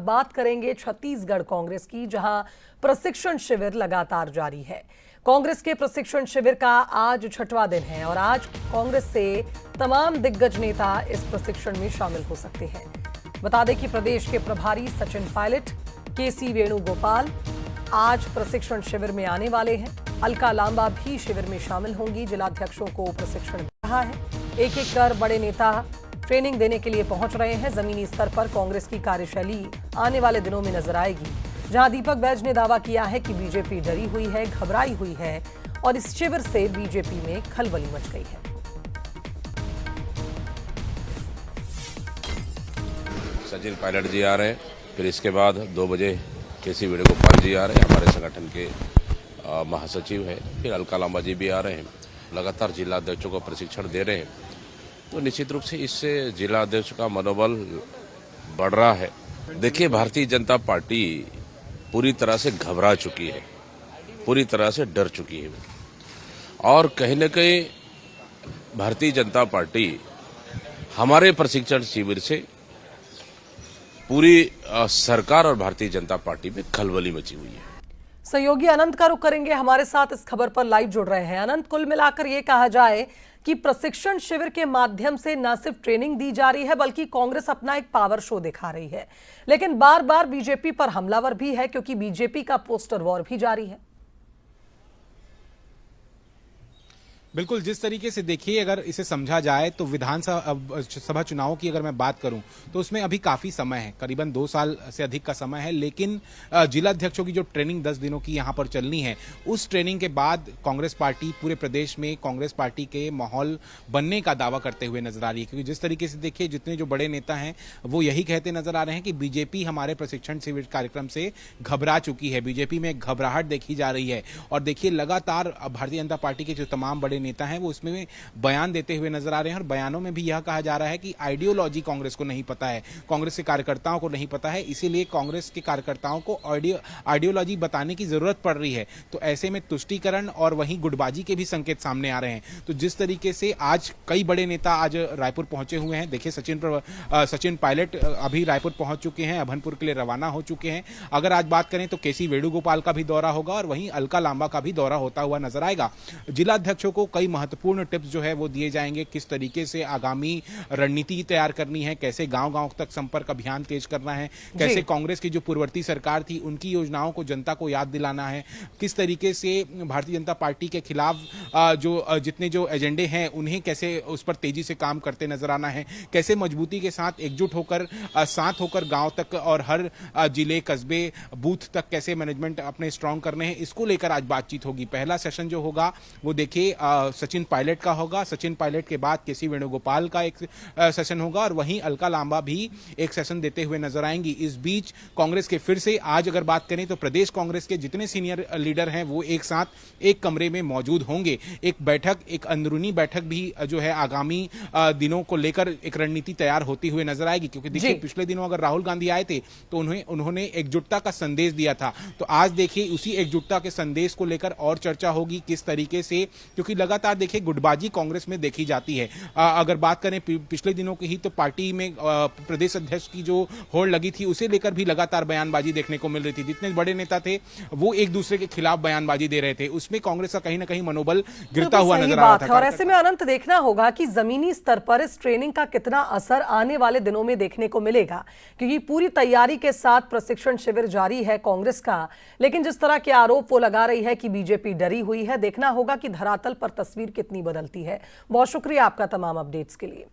बात करेंगे छत्तीसगढ़ कांग्रेस की, जहां प्रशिक्षण शिविर लगातार जारी है। कांग्रेस के प्रशिक्षण शिविर का आज छठवां दिन है और आज कांग्रेस से तमाम दिग्गज नेता इस प्रशिक्षण में शामिल हो सकते हैं। बता दें कि प्रदेश के प्रभारी सचिन पायलट, केसी वेणुगोपाल आज प्रशिक्षण शिविर में आने वाले हैं। अलका लांबा भी शिविर में शामिल होंगी। जिलाध्यक्षों को प्रशिक्षण मिल रहा है। एक एक कर बड़े नेता ट्रेनिंग देने के लिए पहुंच रहे हैं। जमीनी स्तर पर कांग्रेस की कार्यशैली आने वाले दिनों में नजर आएगी, जहां दीपक बैज ने दावा किया है कि बीजेपी डरी हुई है, घबराई हुई है और इस शिविर से बीजेपी में खलबली मच गई है। सचिन पायलट जी आ रहे हैं, फिर इसके बाद 2 बजे केसी वेणुगोपाल जी आ रहे हैं, हमारे संगठन के महासचिव हैं। फिर अलका लांबा जी भी आ रहे हैं। लगातार जिला अध्यक्षों को प्रशिक्षण दे रहे हैं, तो निश्चित रूप से इससे जिला अध्यक्ष का मनोबल बढ़ रहा है। देखिए, भारतीय जनता पार्टी पूरी तरह से घबरा चुकी है, पूरी तरह से डर चुकी है और कहीं न कहीं भारतीय जनता पार्टी हमारे प्रशिक्षण शिविर से पूरी सरकार और भारतीय जनता पार्टी में खलबली मची हुई है। सहयोगी अनंत का रुख करेंगे, हमारे साथ इस खबर पर लाइव जुड़ रहे हैं। अनंत, कुल मिलाकर यह कहा जाए कि प्रशिक्षण शिविर के माध्यम से न सिर्फ ट्रेनिंग दी जा रही है बल्कि कांग्रेस अपना एक पावर शो दिखा रही है, लेकिन बार बार बीजेपी पर हमलावर भी है क्योंकि बीजेपी का पोस्टर वॉर भी जारी है। बिल्कुल, जिस तरीके से देखिए, अगर इसे समझा जाए तो विधानसभा चुनावों की अगर मैं बात करूं तो उसमें अभी काफी समय है, करीबन 2 साल से अधिक का समय है। लेकिन जिलाध्यक्षों की जो ट्रेनिंग 10 दिनों की यहां पर चलनी है, उस ट्रेनिंग के बाद कांग्रेस पार्टी पूरे प्रदेश में कांग्रेस पार्टी के माहौल बनने का दावा करते हुए नजर आ रही है। क्योंकि जिस तरीके से देखिए, जितने जो बड़े नेता हैं वो यही कहते नजर आ रहे हैं कि बीजेपी हमारे प्रशिक्षण शिविर कार्यक्रम से घबरा चुकी है, बीजेपी में घबराहट देखी जा रही है। और देखिए, लगातार भारतीय जनता पार्टी के जो तमाम बड़े नेता हैं वो उसमें बयान देते हुए नजर आ रहे हैं और बयानों में भी यह कहा जा रहा है कि आइडियोलॉजी कांग्रेस को नहीं पता है, कांग्रेस के कार्यकर्ताओं को नहीं पता है, इसीलिए कांग्रेस के कार्यकर्ताओं को आइडियोलॉजी बताने की जरूरत पड़ रही है। तो ऐसे में तुष्टीकरण और वहीं गुटबाजी के भी संकेत सामने आ रहे हैं। तो जिस तरीके से आज कई बड़े नेता आज रायपुर पहुंचे हुए हैं, देखिए सचिन पायलट अभी रायपुर पहुंच चुके हैं, अभनपुर के लिए रवाना हो चुके हैं। अगर आज बात करें तो केसी वेणुगोपाल का भी दौरा होगा और वहीं अलका लांबा का भी दौरा होता हुआ नजर आएगा। जिलाध्यक्षों को कई महत्वपूर्ण टिप्स जो है वो दिए जाएंगे, किस तरीके से आगामी रणनीति तैयार करनी है, कैसे गांव-गांव तक संपर्क अभियान तेज करना है, कैसे कांग्रेस की जो पूर्ववर्ती सरकार थी उनकी योजनाओं को जनता को याद दिलाना है, किस तरीके से भारतीय जनता पार्टी के खिलाफ जो जितने जो एजेंडे हैं उन्हें कैसे उस पर तेजी से काम करते नजर आना है, कैसे मजबूती के साथ एकजुट होकर साथ होकर गांव तक और हर जिले कस्बे बूथ तक कैसे मैनेजमेंट अपने स्ट्रांग करने हैं, इसको लेकर आज बातचीत होगी। पहला सेशन जो होगा वो देखिए सचिन पायलट का होगा। सचिन पायलट के बाद केसी वेणुगोपाल का एक सेशन होगा और वहीं अलका लांबा भी एक सेशन देते हुए नजर आएंगी। इस बीच कांग्रेस के फिर से आज अगर बात करें तो प्रदेश कांग्रेस के जितने सीनियर लीडर हैं वो एक साथ एक कमरे में मौजूद होंगे। एक बैठक, एक अंदरूनी बैठक भी जो है आगामी दिनों को लेकर एक रणनीति तैयार होती हुई नजर आएगी। क्योंकि देखिए, पिछले दिनों अगर राहुल गांधी आए थे तो उन्होंने एकजुटता का संदेश दिया था। तो आज देखिए उसी एकजुटता के संदेश को लेकर और चर्चा होगी किस तरीके से, क्योंकि लगातार देखिए गुटबाजी कांग्रेस में देखी जाती है। अगर बात करें पिछले दिनों की ही तो पार्टी में प्रदेश अध्यक्ष की जो होड़ लगी थी उसे लेकर भी लगातार बयानबाजी देखने को मिल रही थी। जितने बड़े नेता थे वो एक दूसरे के खिलाफ बयानबाजी दे रहे थे, उसमें कांग्रेस का कहीं ना कहीं मनोबल गिरता हुआ नजर आ रहा था। और ऐसे में अनंत देखना होगा कि जमीनी स्तर पर इस ट्रेनिंग का कितना असर आने वाले दिनों में देखने को मिलेगा, क्योंकि पूरी तैयारी के साथ प्रशिक्षण शिविर जारी है कांग्रेस का। लेकिन जिस तरह के आरोप वो लगा रही है कि बीजेपी डरी हुई है, देखना होगा कि धरातल पर तस्वीर कितनी बदलती है। बहुत शुक्रिया आपका तमाम अपडेट्स के लिए।